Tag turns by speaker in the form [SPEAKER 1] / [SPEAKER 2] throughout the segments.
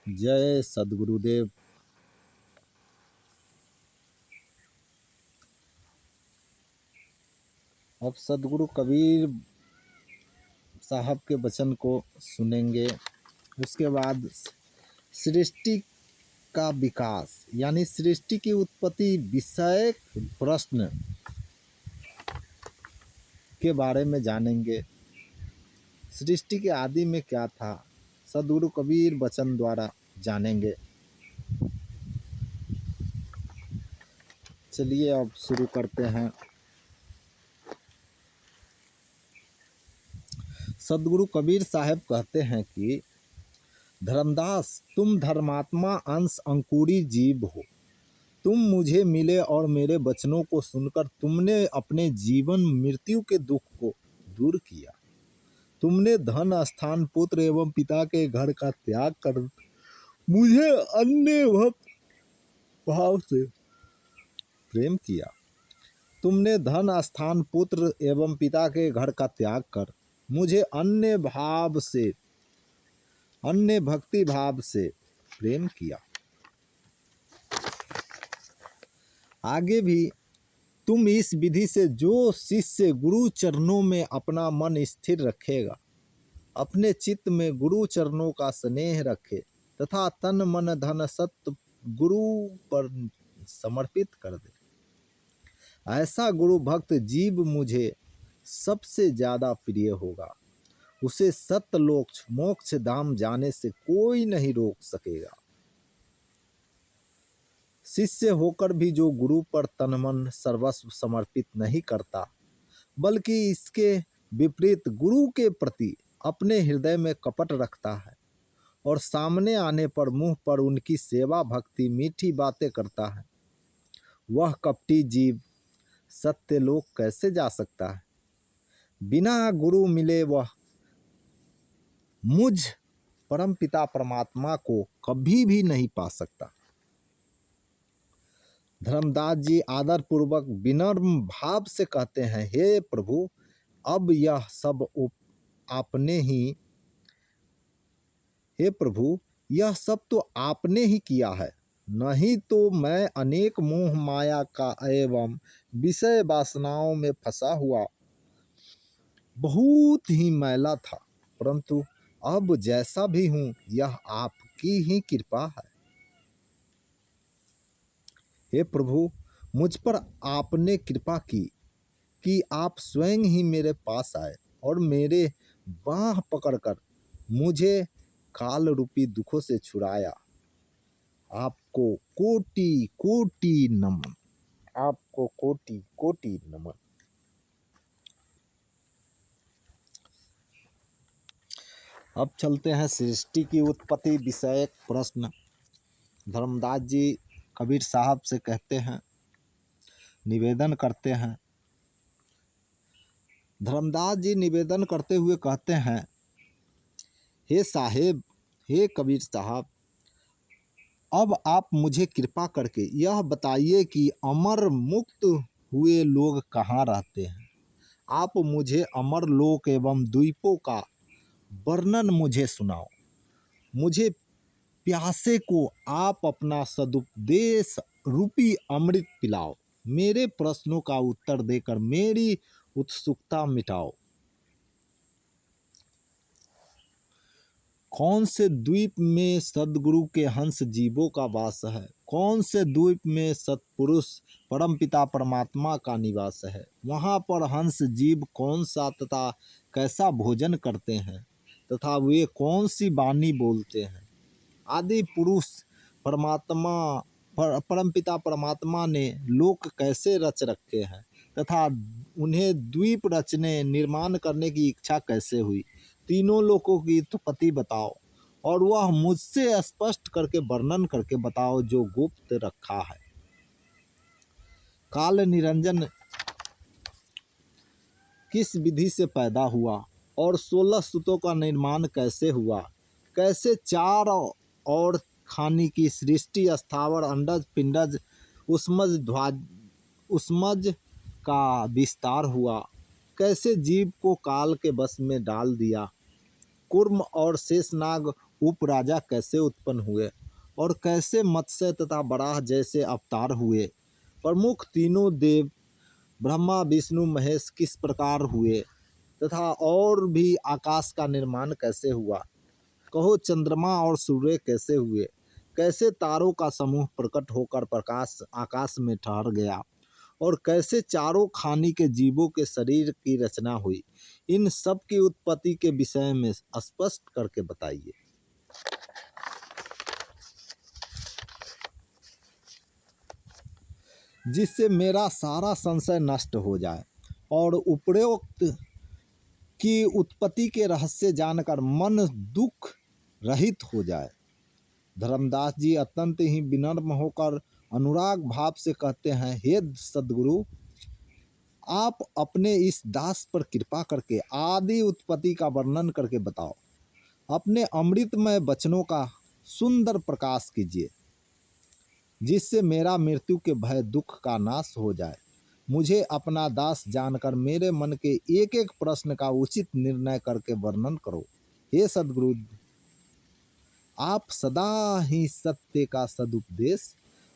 [SPEAKER 1] जय सद्गुरुदेव। अब सद्गुरु कबीर साहब के वचन को सुनेंगे। उसके बाद सृष्टि का विकास यानी सृष्टि की उत्पत्ति विषय प्रश्न के बारे में जानेंगे। सृष्टि के आदि में क्या था, सद्गुरु कबीर वचन द्वारा जानेंगे। चलिए अब शुरू करते हैं। सद्गुरु कबीर साहब कहते हैं कि धर्मदास, तुम धर्मात्मा अंश अंकुरी जीव हो। तुम मुझे मिले और मेरे वचनों को सुनकर तुमने अपने जीवन मृत्यु के दुख को दूर किया। तुमने धन स्थान पुत्र एवं पिता के घर का त्याग कर मुझे अन्य भक्त भाव से प्रेम किया। तुमने धन स्थान पुत्र एवं पिता के घर का त्याग कर मुझे अन्य भक्ति भाव से प्रेम किया। आगे भी तुम इस विधि से जो शिष्य गुरु चरणों में अपना मन स्थिर रखेगा, अपने चित्त में गुरु चरणों का स्नेह रखे तथा तन मन धन सत्य गुरु पर समर्पित कर दे, ऐसा गुरु भक्त जीव मुझे सबसे ज्यादा प्रिय होगा। उसे सत्यलोक मोक्ष धाम जाने से कोई नहीं रोक सकेगा। शिष्य होकर भी जो गुरु पर तन मन सर्वस्व समर्पित नहीं करता, बल्कि इसके विपरीत गुरु के प्रति अपने हृदय में कपट रखता है और सामने आने पर मुंह पर उनकी सेवा भक्ति मीठी बातें करता है, वह कपटी जीव सत्यलोक कैसे जा सकता है। बिना गुरु मिले वह मुझ परमपिता परमात्मा को कभी भी नहीं पा सकता। धर्मदास जी आदर पूर्वक विनम्र भाव से कहते हैं, हे प्रभु, अब यह सब आपने ही हे प्रभु, यह सब तो आपने ही किया है, नहीं तो मैं अनेक मोह माया का एवं विषय वासनाओं में फंसा हुआ बहुत ही मैला था, परंतु अब जैसा भी हूँ यह आपकी ही कृपा है। हे प्रभु, मुझ पर आपने कृपा की कि आप स्वयं ही मेरे पास आए और मेरे बाह पकड़कर मुझे काल रूपी दुखों से छुड़ाया। आपको कोटि कोटि नमन, आपको कोटि कोटि नमन। अब चलते हैं सृष्टि की उत्पत्ति विषयक प्रश्न। धर्मदास जी कबीर साहब से कहते हैं, निवेदन करते हैं। धर्मदास जी निवेदन करते हुए कहते हैं, हे साहेब, हे कबीर साहब, अब आप मुझे कृपा करके यह बताइए कि अमर मुक्त हुए लोग कहाँ रहते हैं। आप मुझे अमर लोक एवं द्वीपों का वर्णन मुझे सुनाओ। मुझे प्यासे को आप अपना सदुपदेश रूपी अमृत पिलाओ। मेरे प्रश्नों का उत्तर देकर मेरी उत्सुकता मिटाओ। कौन से द्वीप में सद्गुरु के हंस जीवों का वास है? कौन से द्वीप में सत्पुरुष परमपिता परमात्मा का निवास है? वहाँ पर हंस जीव कौन सा तथा कैसा भोजन करते हैं तथा वे कौन सी वाणी बोलते हैं? आदि पुरुष परमात्मा परमपिता परमात्मा ने लोक कैसे रच रखे हैं तथा उन्हें द्वीप रचने निर्माण करने की इच्छा कैसे हुई? तीनों लोकों की उत्पत्ति बताओ और वह मुझसे स्पष्ट करके वर्णन करके बताओ जो गुप्त रखा है। काल निरंजन किस विधि से पैदा हुआ और 16 सूतों का निर्माण कैसे हुआ? कैसे चार और खानी की सृष्टि स्थावर अंडज पिंडज उष्मज का विस्तार हुआ? कैसे जीव को काल के बस में डाल दिया? कूर्म और शेषनाग उपराजा कैसे उत्पन्न हुए और कैसे मत्स्य तथा वराह जैसे अवतार हुए। प्रमुख तीनों देव ब्रह्मा विष्णु महेश किस प्रकार हुए तथा और भी आकाश का निर्माण कैसे हुआ। कहो चंद्रमा और सूर्य कैसे हुए, कैसे तारों का समूह प्रकट होकर प्रकाश आकाश में ठहर गया और कैसे चारों खानी के जीवों के शरीर की रचना हुई। इन सब की उत्पत्ति के विषय में स्पष्ट करके बताइए, जिससे मेरा सारा संशय नष्ट हो जाए और उपरोक्त की उत्पत्ति के रहस्य जानकर मन दुख रहित हो जाए। धर्मदास जी अत्यंत ही विनम्र होकर अनुराग भाव से कहते हैं, हे सद्गुरु, आप अपने इस दास पर कृपा करके आदि उत्पत्ति का वर्णन करके बताओ। अपने अमृतमय वचनों का सुंदर प्रकाश कीजिए, जिससे मेरा मृत्यु के भय दुख का नाश हो जाए। मुझे अपना दास जानकर मेरे मन के एक एक प्रश्न का उचित निर्णय करके वर्णन करो। हे सद्गुरु, आप सदा ही सत्य का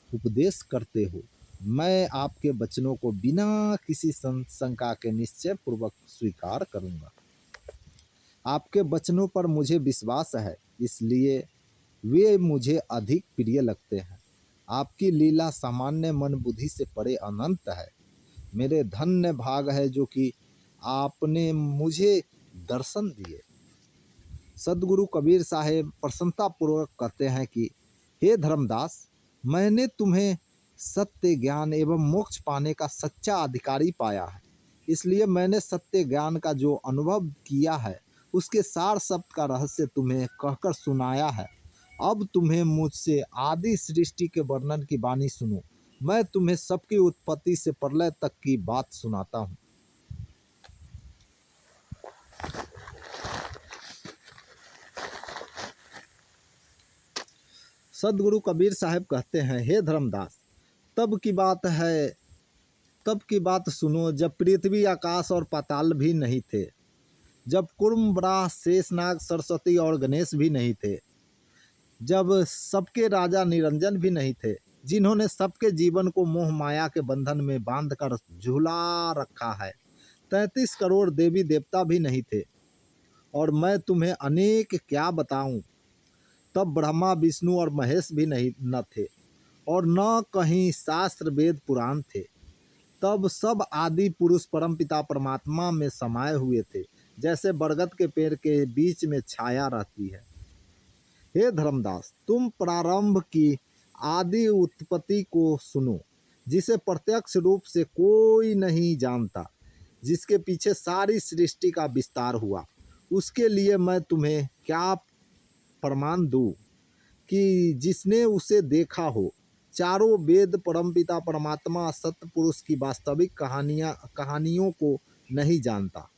[SPEAKER 1] उपदेश करते हो। मैं आपके वचनों को बिना किसी शंका के निश्चय पूर्वक स्वीकार करूंगा। आपके वचनों पर मुझे विश्वास है, इसलिए वे मुझे अधिक प्रिय लगते हैं। आपकी लीला सामान्य मन बुद्धि से परे अनंत है। मेरे धन्य भाग है जो कि आपने मुझे दर्शन दिए। सदगुरु कबीर साहेब प्रसन्नतापूर्वक कहते हैं कि हे धर्मदास, मैंने तुम्हें सत्य ज्ञान एवं मोक्ष पाने का सच्चा अधिकारी पाया है। इसलिए मैंने सत्य ज्ञान का जो अनुभव किया है उसके सार शब्द का रहस्य तुम्हें कहकर सुनाया है। अब तुम्हें मुझसे आदि सृष्टि के वर्णन की वाणी सुनो। मैं तुम्हें सबकी उत्पत्ति से प्रलय तक की बात सुनाता हूँ। सदगुरु कबीर साहब कहते हैं, हे धर्मदास, तब की बात सुनो जब पृथ्वी आकाश और पाताल भी नहीं थे, जब कुर्म वराह शेषनाग सरस्वती और गणेश भी नहीं थे, जब सबके राजा निरंजन भी नहीं थे, जिन्होंने सबके जीवन को मोह माया के बंधन में बांधकर झूला रखा है। 33 करोड़ देवी देवता भी नहीं थे और मैं तुम्हें अनेक क्या बताऊं। तब ब्रह्मा विष्णु और महेश भी नहीं न थे और न कहीं शास्त्र वेद पुराण थे। तब सब आदि पुरुष परमपिता परमात्मा में समाये हुए थे, जैसे बरगद के पेड़ के बीच में छाया रहती है। हे धर्मदास, तुम प्रारंभ की आदि उत्पत्ति को सुनो, जिसे प्रत्यक्ष रूप से कोई नहीं जानता, जिसके पीछे सारी सृष्टि का विस्तार हुआ। उसके लिए मैं तुम्हें क्या प्रमाण दूं कि जिसने उसे देखा हो। चारों वेद परमपिता परमात्मा सतपुरुष की वास्तविक कहानियों को नहीं जानता,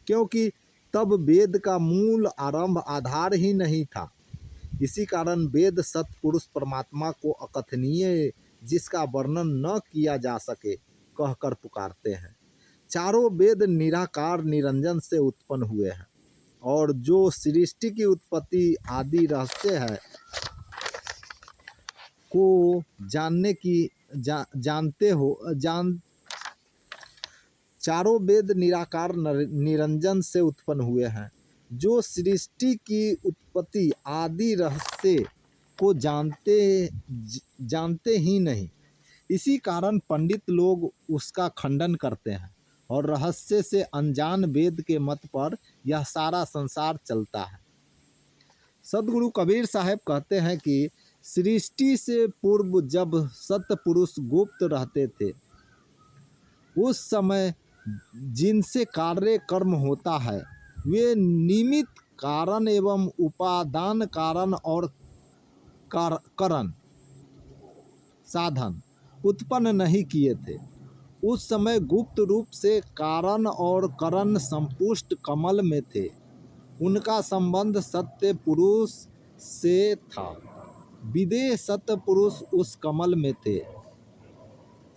[SPEAKER 1] क्योंकि तब वेद का मूल आरंभ आधार ही नहीं था। इसी कारण वेद सतपुरुष परमात्मा को अकथनीय, जिसका वर्णन न किया जा सके, कहकर पुकारते हैं। चारों वेद निराकार निरंजन से उत्पन्न हुए हैं और जो सृष्टि की उत्पत्ति आदि रहस्य है को चारों वेद निराकार निरंजन से उत्पन्न हुए हैं, जो सृष्टि की उत्पत्ति आदि रहस्य को जानते ही नहीं। इसी कारण पंडित लोग उसका खंडन करते हैं और रहस्य से अनजान वेद के मत पर यह सारा संसार चलता है। सदगुरु कबीर साहब कहते हैं कि सृष्टि से पूर्व जब सतपुरुष गुप्त रहते थे, उस समय जिनसे कार्य कर्म होता है वे निमित्त कारण एवं उपादान कारण और करण साधन उत्पन्न नहीं किए थे। उस समय गुप्त रूप से कारण और करण संपुष्ट कमल में थे। उनका संबंध सत्य पुरुष से था। विदेह सतपुरुष उस कमल में थे।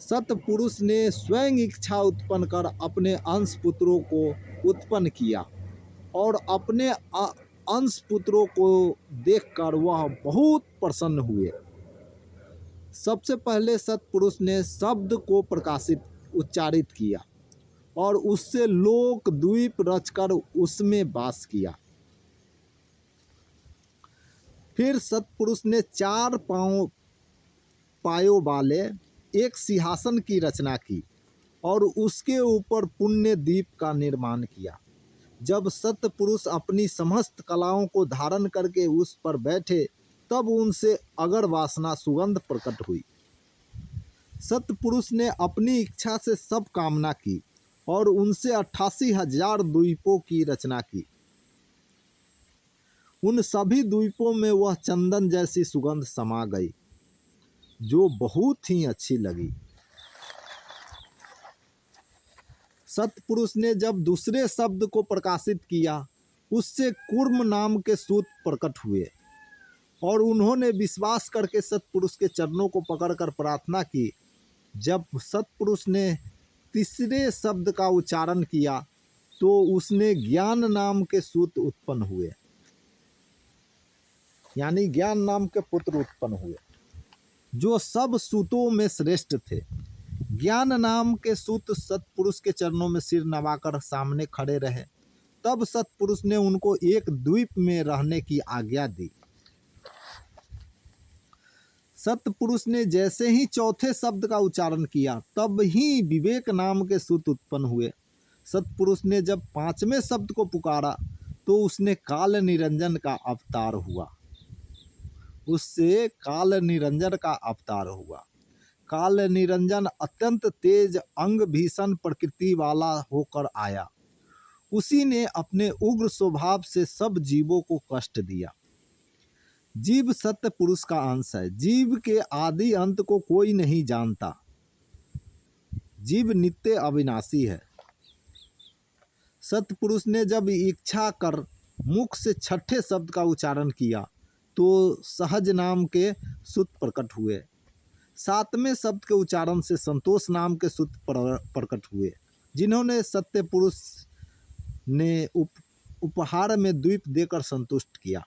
[SPEAKER 1] सतपुरुष ने स्वयं इच्छा उत्पन्न कर अपने अंश पुत्रों को उत्पन्न किया और अंश पुत्रों को देखकर वह बहुत प्रसन्न हुए। सबसे पहले सत्पुरुष ने शब्द को प्रकाशित उच्चारित किया और उससे लोक द्वीप रचकर उसमें वास किया। फिर सत्पुरुष ने 4 पायों वाले एक सिंहासन की रचना की और उसके ऊपर पुण्य दीप का निर्माण किया। जब सत्पुरुष अपनी समस्त कलाओं को धारण करके उस पर बैठे तब उनसे अगर वासना सुगंध प्रकट हुई। सत्पुरुष ने अपनी इच्छा से सब कामना की और उनसे 88,000 द्वीपों की रचना की। उन सभी द्वीपों में वह चंदन जैसी सुगंध समा गई जो बहुत ही अच्छी लगी। सत्पुरुष ने जब दूसरे शब्द को प्रकाशित किया उससे कूर्म नाम के सूत प्रकट हुए और उन्होंने विश्वास करके सत्पुरुष के चरणों को पकड़कर प्रार्थना की। जब सत्पुरुष ने तीसरे शब्द का उच्चारण किया तो उसने ज्ञान नाम के सूत उत्पन्न हुए, यानी ज्ञान नाम के पुत्र उत्पन्न हुए जो सब सूतों में श्रेष्ठ थे। ज्ञान नाम के सूत सत्पुरुष के चरणों में सिर नवाकर सामने खड़े रहे। तब सत्पुरुष ने उनको एक द्वीप में रहने की आज्ञा दी। सत्पुरुष ने जैसे ही चौथे शब्द का उच्चारण किया तब ही विवेक नाम के सूत उत्पन्न हुए। सत्पुरुष ने जब 5वें शब्द को पुकारा तो उसने काल निरंजन का अवतार हुआ, उससे काल निरंजन का अवतार हुआ। काल निरंजन अत्यंत तेज अंग भीषण प्रकृति वाला होकर आया। उसी ने अपने उग्र स्वभाव से सब जीवों को कष्ट दिया। जीव सत्य पुरुष का अंश है। जीव के आदि अंत को कोई नहीं जानता। जीव नित्य अविनाशी है। सत्पुरुष ने जब इच्छा कर मुख से 6ठे शब्द का उच्चारण किया तो सहज नाम के सूत प्रकट हुए। 7वें शब्द के उच्चारण से संतोष नाम के सूत प्रकट हुए, जिन्होंने सत्य पुरुष ने उपहार में द्वीप देकर संतुष्ट किया।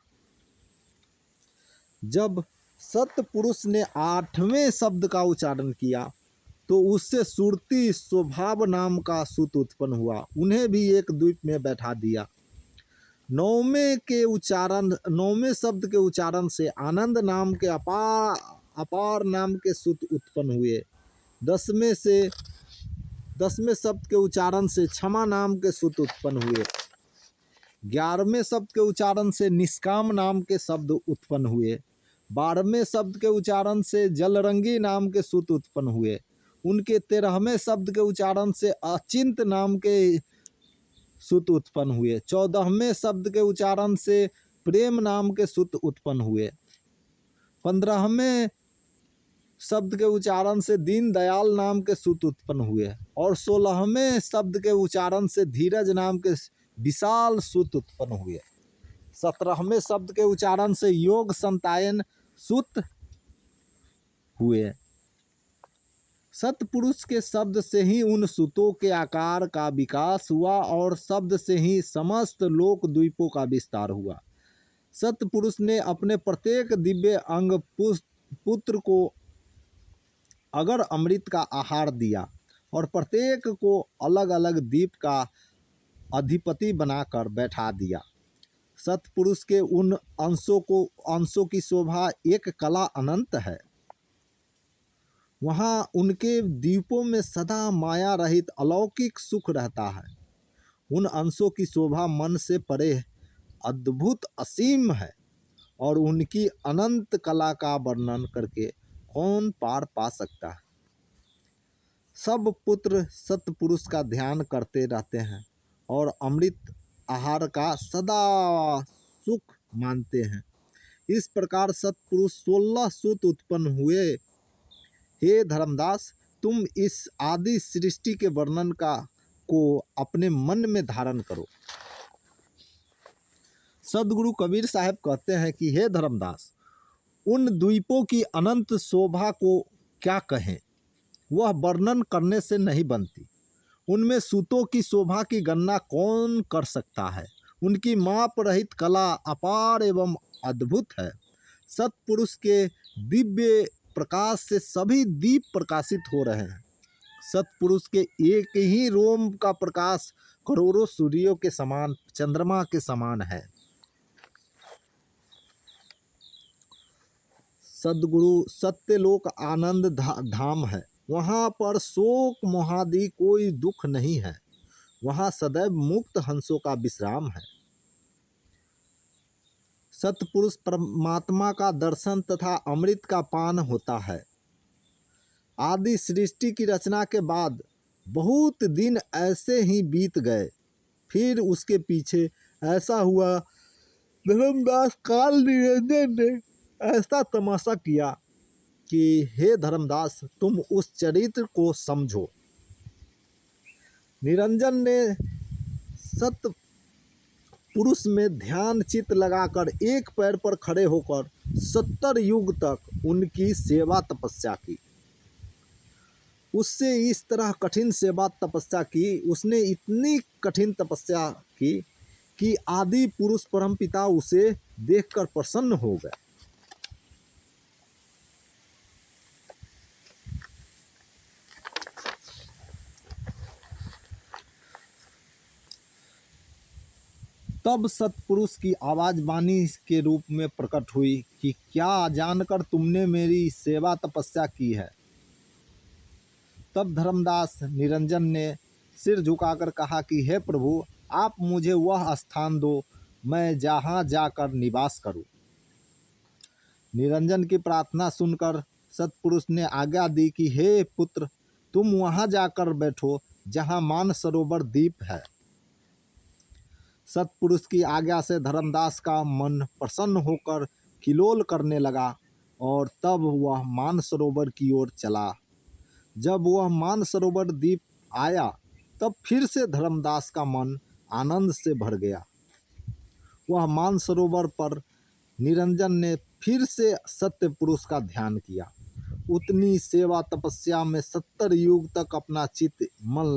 [SPEAKER 1] जब सत्य पुरुष ने 8वें शब्द का उच्चारण किया तो उससे सुरति स्वभाव नाम का सूत उत्पन्न हुआ, उन्हें भी एक द्वीप में बैठा दिया। 9वें शब्द के उच्चारण से आनंद नाम के अपार नाम के सूत उत्पन्न हुए। 10वें शब्द के उच्चारण से क्षमा नाम के सूत उत्पन्न हुए। 11वें शब्द के उच्चारण से निष्काम नाम के शब्द उत्पन्न हुए। 12वें शब्द के उच्चारण से जलरंगी नाम के सूत उत्पन्न हुए। उनके 13वें शब्द के उच्चारण से अचिंत नाम के सूत उत्पन्न हुए। 14वें शब्द के उच्चारण से प्रेम नाम के सूत उत्पन्न हुए। 15वें शब्द के उच्चारण से दीन दयाल नाम के सूत उत्पन्न हुए और 16वें शब्द के उच्चारण से धीरज नाम के विशाल सूत उत्पन्न हुए। 17वें शब्द के उच्चारण से योग संतायन सूत हुए। सत्पुरुष के शब्द से ही उन सूतों के आकार का विकास हुआ और शब्द से ही समस्त लोक द्वीपों का विस्तार हुआ। सत्पुरुष ने अपने प्रत्येक दिव्य अंग पुत्र को अगर अमृत का आहार दिया और प्रत्येक को अलग अलग द्वीप का अधिपति बनाकर बैठा दिया। सत्पुरुष के उन अंशों की शोभा एक कला अनंत है। वहाँ उनके द्वीपों में सदा माया रहित अलौकिक सुख रहता है। उन अंशों की शोभा मन से परे अद्भुत असीम है और उनकी अनंत कला का वर्णन करके कौन पार पा सकता है। सब पुत्र सत्पुरुष का ध्यान करते रहते हैं और अमृत आहार का सदा सुख मानते हैं। इस प्रकार सत्पुरुष 16 सूत उत्पन्न हुए। हे धर्मदास, तुम इस आदि सृष्टि के वर्णन को अपने मन में धारण करो। सदगुरु कबीर साहब कहते हैं कि हे धर्मदास, उन द्वीपों की अनंत शोभा को क्या कहें, वह वर्णन करने से नहीं बनती। उनमें सूतों की शोभा की गणना कौन कर सकता है। उनकी माप रहित कला अपार एवं अद्भुत है। सत्पुरुष के दिव्य प्रकाश से सभी दीप प्रकाशित हो रहे हैं। सत्पुरुष के एक ही रोम का प्रकाश करोड़ों सूर्यों के समान, चंद्रमा के समान है। सद्गुरु सत्यलोक आनंद धाम है। वहाँ पर शोक मोहादि कोई दुख नहीं है। वहाँ सदैव मुक्त हंसों का विश्राम है। सत्पुरुष परमात्मा का दर्शन तथा अमृत का पान होता है। आदि सृष्टि की रचना के बाद बहुत दिन ऐसे ही बीत गए। फिर उसके पीछे ऐसा हुआ, धर्मदास काल निरंजन ने ऐसा तमाशा किया कि हे धर्मदास, तुम उस चरित्र को समझो। निरंजन ने सत पुरुष में ध्यान चित्त लगाकर एक पैर पर खड़े होकर 70 युग तक उनकी सेवा तपस्या की। उससे इस तरह कठिन सेवा तपस्या की, उसने इतनी कठिन तपस्या की कि आदि पुरुष परमपिता उसे देखकर प्रसन्न हो गए। तब सत्पुरुष की आवाज़ वाणी के रूप में प्रकट हुई कि क्या जानकर तुमने मेरी सेवा तपस्या की है। तब धर्मदास निरंजन ने सिर झुकाकर कहा कि हे प्रभु, आप मुझे वह स्थान दो, मैं जहाँ जाकर निवास करूं। निरंजन की प्रार्थना सुनकर सत्पुरुष ने आज्ञा दी कि हे पुत्र, तुम वहाँ जाकर बैठो जहाँ मानसरोवर द्वीप है। सत्पुरुष की आज्ञा से धर्मदास का मन प्रसन्न होकर किलोल करने लगा और तब वह मानसरोवर की ओर चला। जब वह मानसरोवर द्वीप आया तब फिर से धर्मदास का मन आनंद से भर गया। वह मानसरोवर पर निरंजन ने फिर से सत्य पुरुष का ध्यान किया। उतनी सेवा तपस्या में 70 युग तक अपना चित्त मन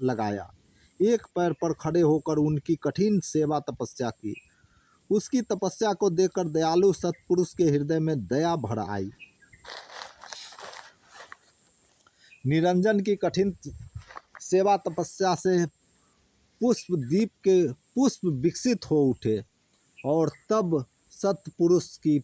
[SPEAKER 1] लगाया। एक पैर पर खड़े होकर उनकी कठिन सेवा तपस्या की। उसकी तपस्या को देखकर दयालु सत्पुरुष के हृदय में दया भर आई। निरंजन की कठिन सेवा तपस्या से पुष्प द्वीप के पुष्प विकसित हो उठे और तब सत्पुरुष की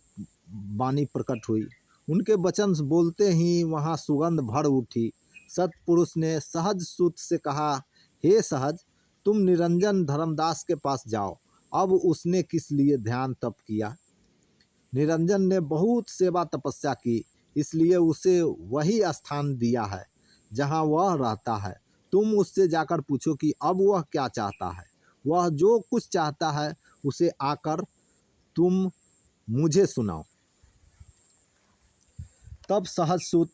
[SPEAKER 1] वाणी प्रकट हुई। उनके वचन बोलते ही वहाँ सुगंध भर उठी। सत्पुरुष ने सहज सूत से कहा, हे सहज, तुम निरंजन धर्मदास के पास जाओ। अब उसने किस लिए ध्यान तप किया। निरंजन ने बहुत सेवा तपस्या की, इसलिए उसे वही स्थान दिया है जहाँ वह रहता है। तुम उससे जाकर पूछो कि अब वह क्या चाहता है। वह जो कुछ चाहता है उसे आकर तुम मुझे सुनाओ। तब सहज सूत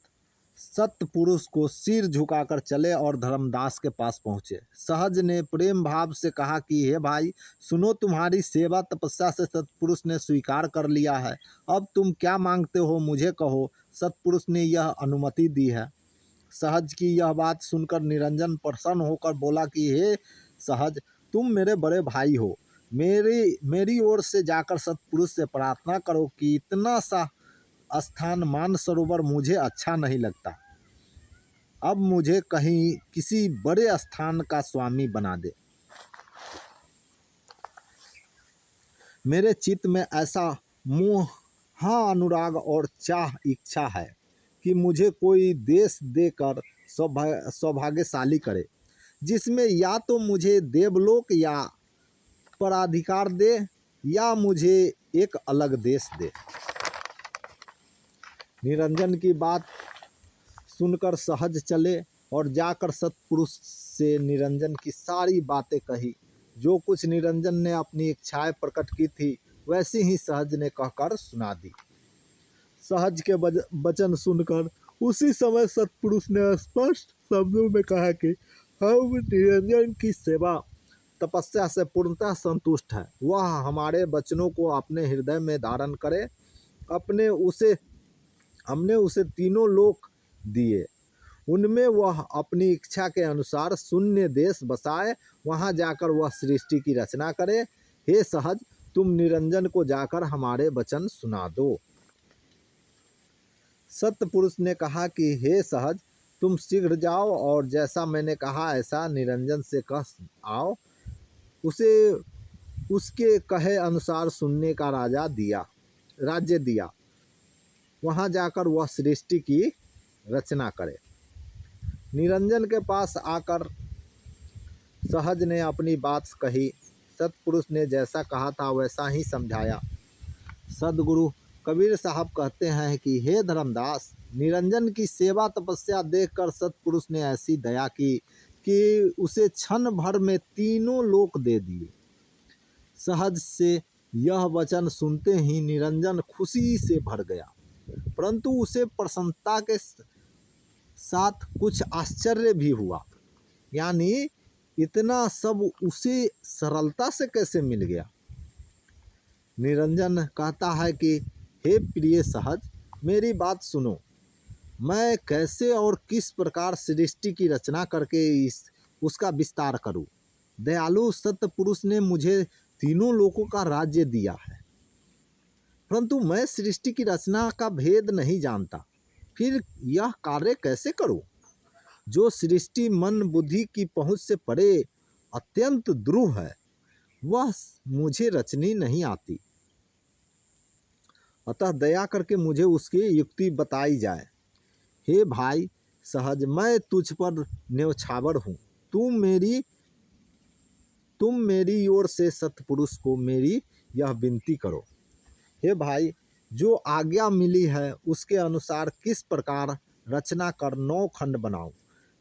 [SPEAKER 1] सत्पुरुष को सिर झुकाकर चले और धर्मदास के पास पहुँचे। सहज ने प्रेम भाव से कहा कि हे भाई सुनो, तुम्हारी सेवा तपस्या से सत्पुरुष ने स्वीकार कर लिया है। अब तुम क्या मांगते हो मुझे कहो। सत्पुरुष ने यह अनुमति दी है। सहज की यह बात सुनकर निरंजन प्रसन्न होकर बोला कि हे सहज, तुम मेरे बड़े भाई हो। मेरी ओर से जाकर सत्पुरुष से प्रार्थना करो कि इतना सा स्थान मानसरोवर मुझे अच्छा नहीं लगता। अब मुझे कहीं किसी बड़े स्थान का स्वामी बना दे। मेरे चित्त में ऐसा मोह, हाँ अनुराग और चाह इच्छा है कि मुझे कोई देश देकर सौभाग्यशाली करे, जिसमें या तो मुझे देवलोक या पराधिकार दे या मुझे एक अलग देश दे। निरंजन की बात सुनकर सहज चले और जाकर सत्पुरुष से निरंजन की सारी बातें कही। जो कुछ निरंजन ने अपनी इच्छाएं प्रकट की थी वैसी ही सहज ने कहकर सुना दी। सहज के वचन सुनकर उसी समय सत्पुरुष ने स्पष्ट शब्दों में कहा कि हम निरंजन की सेवा तपस्या से पूर्णतः संतुष्ट है। वह हमारे वचनों को अपने हृदय में धारण करे। हमने उसे तीनों लोक दिए, उनमें वह अपनी इच्छा के अनुसार शून्य देश बसाए, वहाँ जाकर वह सृष्टि की रचना करे। हे सहज, तुम निरंजन को जाकर हमारे वचन सुना दो। सतपुरुष ने कहा कि हे सहज, तुम शीघ्र जाओ और जैसा मैंने कहा ऐसा निरंजन से कह आओ। उसे उसके कहे अनुसार सुनने का राज्य दिया। वहाँ जाकर वह सृष्टि की रचना करे। निरंजन के पास आकर सहज ने अपनी बात कही। सतपुरुष ने जैसा कहा था वैसा ही समझाया। सदगुरु कबीर साहब कहते हैं कि हे धर्मदास, निरंजन की सेवा तपस्या देखकर सतपुरुष ने ऐसी दया की कि उसे क्षण भर में तीनों लोक दे दिए। सहज से यह वचन सुनते ही निरंजन खुशी से भर गया, परंतु उसे प्रसन्नता के साथ कुछ आश्चर्य भी हुआ। यानी इतना सब उसे सरलता से कैसे मिल गया। निरंजन कहता है कि हे प्रिय सहज, मेरी बात सुनो। मैं कैसे और किस प्रकार सृष्टि की रचना करके उसका विस्तार करूं। दयालु सतपुरुष ने मुझे तीनों लोकों का राज्य दिया है, परंतु मैं सृष्टि की रचना का भेद नहीं जानता। फिर यह कार्य कैसे करूं? जो सृष्टि मन बुद्धि की पहुंच से परे अत्यंत द्रूह है, वह मुझे रचनी नहीं आती। अतः दया करके मुझे उसकी युक्ति बताई जाए। हे भाई सहज, मैं तुझ पर न्यौछावर हूँ। तुम मेरी ओर से सतपुरुष को मेरी यह विनती करो। हे भाई, जो आज्ञा मिली है उसके अनुसार किस प्रकार रचना कर 9 खंड बनाओ।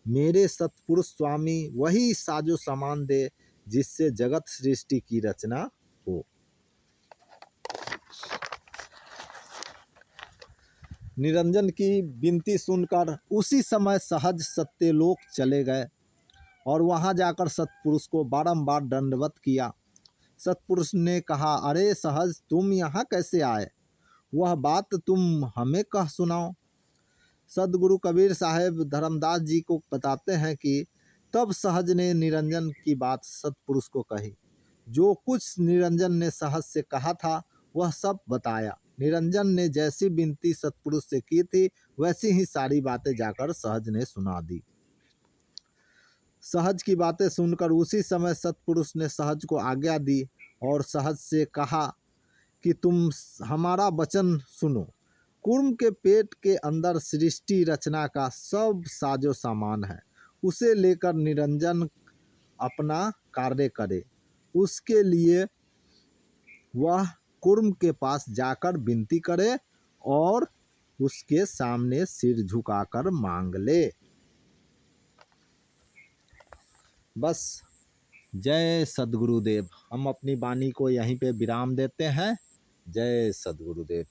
[SPEAKER 1] मेरे सतपुरुष स्वामी वही साजो सामान दे जिससे जगत सृष्टि की रचना हो। निरंजन की विनती सुनकर उसी समय सहज सत्यलोक चले गए और वहां जाकर सतपुरुष को बारंबार दंडवत किया। सतपुरुष ने कहा, अरे सहज, तुम यहाँ कैसे आए? वह बात तुम हमें कह सुनाओ। सदगुरु कबीर साहब धर्मदास जी को बताते हैं कि तब सहज ने निरंजन की बात सतपुरुष को कही। जो कुछ निरंजन ने सहज से कहा था वह सब बताया। निरंजन ने जैसी विनती सतपुरुष से की थी वैसी ही सारी बातें जाकर सहज ने सुना दी। सहज की बातें सुनकर उसी समय सतपुरुष ने सहज को आज्ञा दी और सहज से कहा कि तुम हमारा वचन सुनो। कूर्म के पेट के अंदर सृष्टि रचना का सब साजो सामान है। उसे लेकर निरंजन अपना कार्य करे। उसके लिए वह कूर्म के पास जाकर विनती करे और उसके सामने सिर झुकाकर मांग ले। बस। जय सद्गुरुदेव। हम अपनी वाणी को यहीं पे विराम देते हैं। जय सद्गुरुदेव।